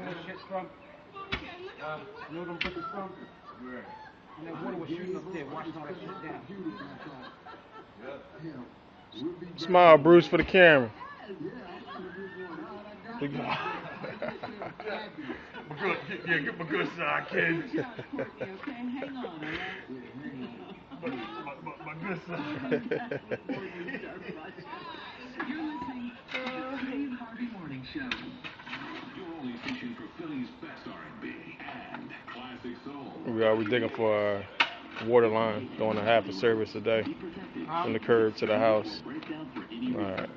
that shit from? You know them bitches from? And that water was shooting up there, washing all that shit down. Smile, Bruce, for the camera. Get my good side, kid. Hang on, My good side. You're listening to the Steve Harvey Morning Show. Your only station for Philly's best R&B and classic soul. We digging for a water line, going to half a service a day from the curb to the house. All right.